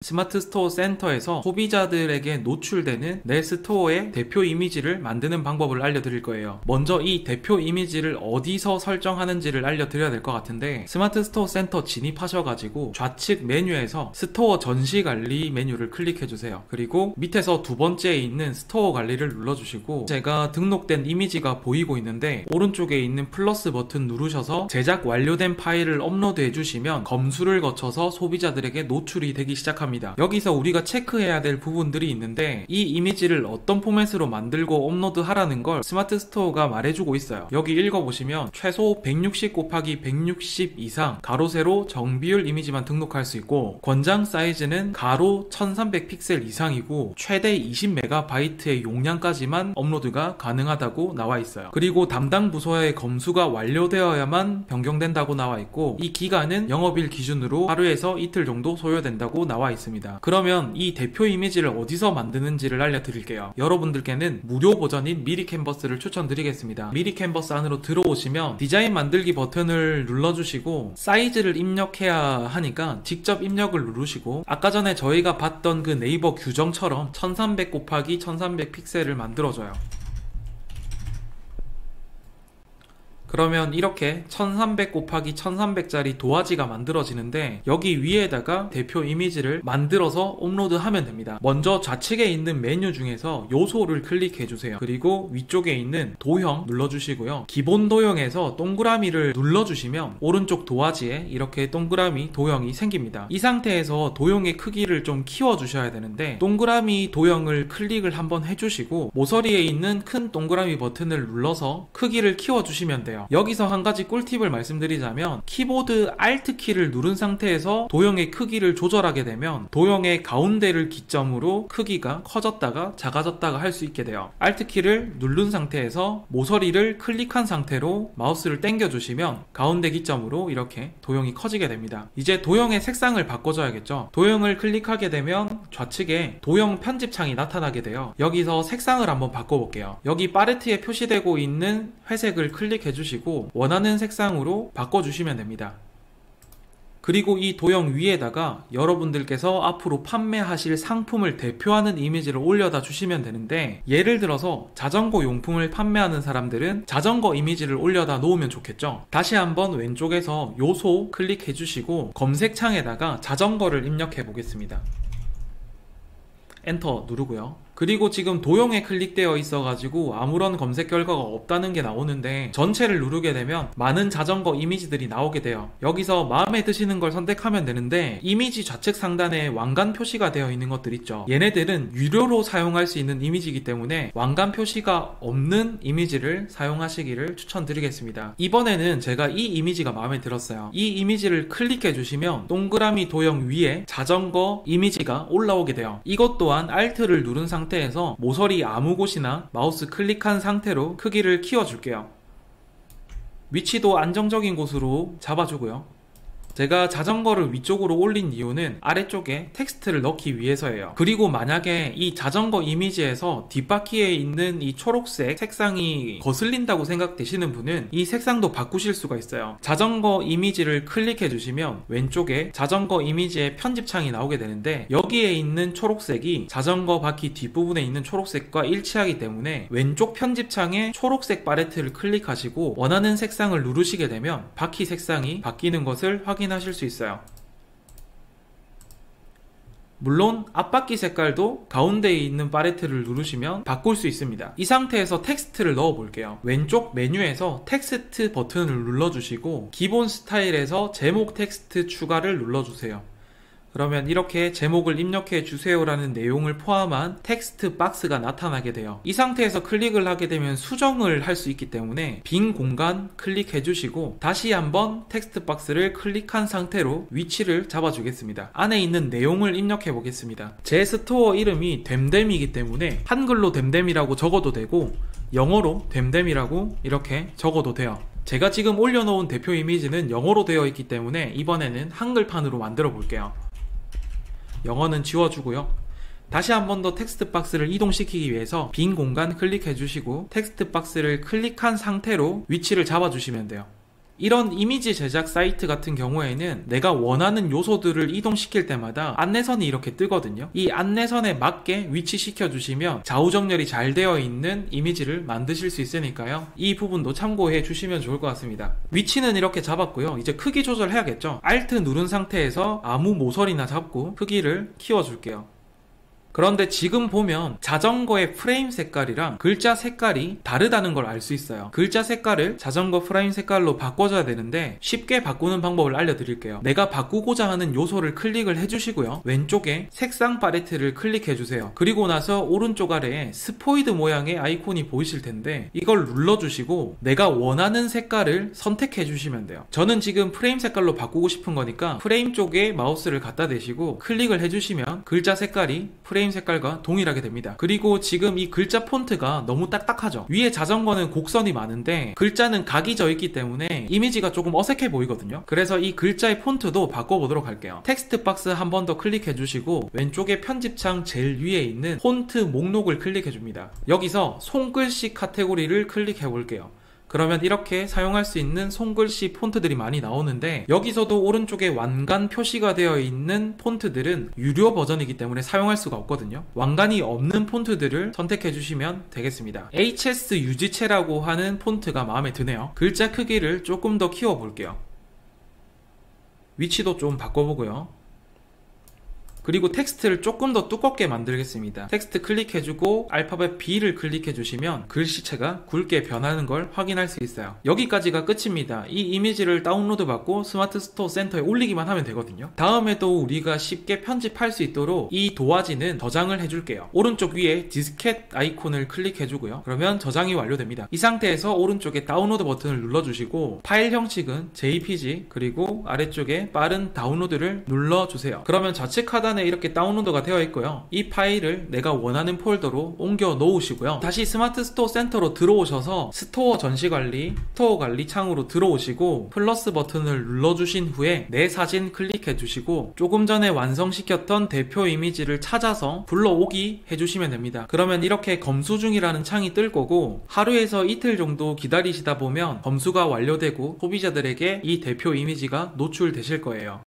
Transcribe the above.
스마트 스토어 센터에서 소비자들에게 노출되는 내 스토어의 대표 이미지를 만드는 방법을 알려드릴 거예요. 먼저 이 대표 이미지를 어디서 설정하는지를 알려드려야 될 것 같은데, 스마트 스토어 센터 진입하셔가지고 좌측 메뉴에서 스토어 전시 관리 메뉴를 클릭해주세요. 그리고 밑에서 두 번째에 있는 스토어 관리를 눌러주시고, 제가 등록된 이미지가 보이고 있는데 오른쪽에 있는 플러스 버튼 누르셔서 제작 완료된 파일을 업로드해 주시면 검수를 거쳐서 소비자들에게 노출이 되기 시작합니다. 여기서 우리가 체크해야 될 부분들이 있는데, 이 이미지를 어떤 포맷으로 만들고 업로드 하라는 걸 스마트 스토어가 말해주고 있어요. 여기 읽어보시면 최소 160 곱하기 160 이상 가로 세로 정비율 이미지만 등록할 수 있고, 권장 사이즈는 가로 1300 픽셀 이상이고 최대 20MB의 용량까지만 업로드가 가능하다고 나와 있어요. 그리고 담당 부서의 검수가 완료되어야만 변경된다고 나와 있고, 이 기간은 영업일 기준으로 하루에서 이틀 정도 소요된다고 나와 있습니다. 그러면 이 대표 이미지를 어디서 만드는지를 알려드릴게요. 여러분들께는 무료 버전인 미리 캔버스를 추천드리겠습니다. 미리 캔버스 안으로 들어오시면 디자인 만들기 버튼을 눌러주시고, 사이즈를 입력해야 하니까 직접 입력을 누르시고, 아까 전에 저희가 봤던 그 네이버 규정처럼 1300 곱하기 1300 픽셀을 만들어줘요. 그러면 이렇게 1300 곱하기 1300짜리 도화지가 만들어지는데, 여기 위에다가 대표 이미지를 만들어서 업로드하면 됩니다. 먼저 좌측에 있는 메뉴 중에서 요소를 클릭해주세요. 그리고 위쪽에 있는 도형 눌러주시고요. 기본 도형에서 동그라미를 눌러주시면 오른쪽 도화지에 이렇게 동그라미 도형이 생깁니다. 이 상태에서 도형의 크기를 좀 키워주셔야 되는데, 동그라미 도형을 클릭을 한번 해주시고 모서리에 있는 큰 동그라미 버튼을 눌러서 크기를 키워주시면 돼요. 여기서 한 가지 꿀팁을 말씀드리자면, 키보드 Alt 키를 누른 상태에서 도형의 크기를 조절하게 되면 도형의 가운데를 기점으로 크기가 커졌다가 작아졌다가 할 수 있게 돼요. Alt 키를 누른 상태에서 모서리를 클릭한 상태로 마우스를 당겨 주시면 가운데 기점으로 이렇게 도형이 커지게 됩니다. 이제 도형의 색상을 바꿔줘야겠죠. 도형을 클릭하게 되면 좌측에 도형 편집창이 나타나게 돼요. 여기서 색상을 한번 바꿔볼게요. 여기 팔레트에 표시되고 있는 회색을 클릭해 주시고 원하는 색상으로 바꿔주시면 됩니다. 그리고 이 도형 위에다가 여러분들께서 앞으로 판매하실 상품을 대표하는 이미지를 올려다 주시면 되는데, 예를 들어서 자전거 용품을 판매하는 사람들은 자전거 이미지를 올려다 놓으면 좋겠죠. 다시 한번 왼쪽에서 요소 클릭해 주시고 검색창에다가 자전거를 입력해 보겠습니다. 엔터 누르고요. 그리고 지금 도형에 클릭되어 있어가지고 아무런 검색 결과가 없다는 게 나오는데, 전체를 누르게 되면 많은 자전거 이미지들이 나오게 돼요. 여기서 마음에 드시는 걸 선택하면 되는데, 이미지 좌측 상단에 왕관 표시가 되어 있는 것들 있죠. 얘네들은 유료로 사용할 수 있는 이미지이기 때문에 왕관 표시가 없는 이미지를 사용하시기를 추천드리겠습니다. 이번에는 제가 이 이미지가 마음에 들었어요. 이 이미지를 클릭해 주시면 동그라미 도형 위에 자전거 이미지가 올라오게 돼요. 이것 또한 Alt를 누른 상태에서 모서리 아무 곳이나 마우스 클릭한 상태로 크기를 키워줄게요. 위치도 안정적인 곳으로 잡아주고요. 제가 자전거를 위쪽으로 올린 이유는 아래쪽에 텍스트를 넣기 위해서예요. 그리고 만약에 이 자전거 이미지에서 뒷바퀴에 있는 이 초록색 색상이 거슬린다고 생각되시는 분은 이 색상도 바꾸실 수가 있어요. 자전거 이미지를 클릭해 주시면 왼쪽에 자전거 이미지의 편집창이 나오게 되는데, 여기에 있는 초록색이 자전거 바퀴 뒷부분에 있는 초록색과 일치하기 때문에 왼쪽 편집창에 초록색 팔레트를 클릭하시고 원하는 색상을 누르시게 되면 바퀴 색상이 바뀌는 것을 확인하실 수 있어요. 물론 앞바퀴 색깔도 가운데에 있는 팔레트를 누르시면 바꿀 수 있습니다. 이 상태에서 텍스트를 넣어 볼게요. 왼쪽 메뉴에서 텍스트 버튼을 눌러주시고 기본 스타일에서 제목 텍스트 추가를 눌러주세요. 그러면 이렇게 제목을 입력해 주세요라는 내용을 포함한 텍스트 박스가 나타나게 돼요. 이 상태에서 클릭을 하게 되면 수정을 할 수 있기 때문에 빈 공간 클릭해 주시고 다시 한번 텍스트 박스를 클릭한 상태로 위치를 잡아 주겠습니다. 안에 있는 내용을 입력해 보겠습니다. 제 스토어 이름이 됨됨이기 때문에 한글로 됨됨이라고 적어도 되고 영어로 됨됨이라고 이렇게 적어도 돼요. 제가 지금 올려놓은 대표 이미지는 영어로 되어 있기 때문에 이번에는 한글판으로 만들어 볼게요. 영어는 지워주고요. 다시 한 번 더 텍스트 박스를 이동시키기 위해서 빈 공간 클릭해 주시고 텍스트 박스를 클릭한 상태로 위치를 잡아 주시면 돼요. 이런 이미지 제작 사이트 같은 경우에는 내가 원하는 요소들을 이동시킬 때마다 안내선이 이렇게 뜨거든요. 이 안내선에 맞게 위치시켜 주시면 좌우 정렬이 잘 되어 있는 이미지를 만드실 수 있으니까요. 이 부분도 참고해 주시면 좋을 것 같습니다. 위치는 이렇게 잡았고요. 이제 크기 조절해야겠죠. Alt 누른 상태에서 아무 모서리나 잡고 크기를 키워줄게요. 그런데 지금 보면 자전거의 프레임 색깔이랑 글자 색깔이 다르다는 걸 알 수 있어요. 글자 색깔을 자전거 프레임 색깔로 바꿔줘야 되는데 쉽게 바꾸는 방법을 알려드릴게요. 내가 바꾸고자 하는 요소를 클릭을 해주시고요. 왼쪽에 색상 팔레트를 클릭해주세요. 그리고 나서 오른쪽 아래에 스포이드 모양의 아이콘이 보이실 텐데 이걸 눌러주시고 내가 원하는 색깔을 선택해주시면 돼요. 저는 지금 프레임 색깔로 바꾸고 싶은 거니까 프레임 쪽에 마우스를 갖다 대시고 클릭을 해주시면 글자 색깔이 프레임 색깔과 동일하게 됩니다. 그리고 지금 이 글자 폰트가 너무 딱딱하죠. 위에 자전거는 곡선이 많은데 글자는 각이 져 있기 때문에 이미지가 조금 어색해 보이거든요. 그래서 이 글자의 폰트도 바꿔보도록 할게요. 텍스트 박스 한 번 더 클릭해 주시고 왼쪽에 편집창 제일 위에 있는 폰트 목록을 클릭해 줍니다. 여기서 손글씨 카테고리를 클릭해 볼게요. 그러면 이렇게 사용할 수 있는 손글씨 폰트들이 많이 나오는데 여기서도 오른쪽에 완간 표시가 되어 있는 폰트들은 유료 버전이기 때문에 사용할 수가 없거든요. 완간이 없는 폰트들을 선택해 주시면 되겠습니다. HS 유지체라고 하는 폰트가 마음에 드네요. 글자 크기를 조금 더 키워 볼게요. 위치도 좀 바꿔보고요. 그리고 텍스트를 조금 더 두껍게 만들겠습니다. 텍스트 클릭해주고 알파벳 B를 클릭해주시면 글씨체가 굵게 변하는 걸 확인할 수 있어요. 여기까지가 끝입니다. 이 이미지를 다운로드 받고 스마트 스토어 센터에 올리기만 하면 되거든요. 다음에도 우리가 쉽게 편집할 수 있도록 이 도화지는 저장을 해줄게요. 오른쪽 위에 디스켓 아이콘을 클릭해주고요. 그러면 저장이 완료됩니다. 이 상태에서 오른쪽에 다운로드 버튼을 눌러주시고 파일 형식은 JPG 그리고 아래쪽에 빠른 다운로드를 눌러주세요. 그러면 좌측 하단에 이렇게 다운로드가 되어 있고요. 이 파일을 내가 원하는 폴더로 옮겨 놓으시고요. 다시 스마트 스토어 센터로 들어오셔서 스토어 전시관리, 스토어 관리 창으로 들어오시고 플러스 버튼을 눌러주신 후에 내 사진 클릭해 주시고 조금 전에 완성시켰던 대표 이미지를 찾아서 불러오기 해주시면 됩니다. 그러면 이렇게 검수 중이라는 창이 뜰 거고 하루에서 이틀 정도 기다리시다 보면 검수가 완료되고 소비자들에게 이 대표 이미지가 노출되실 거예요.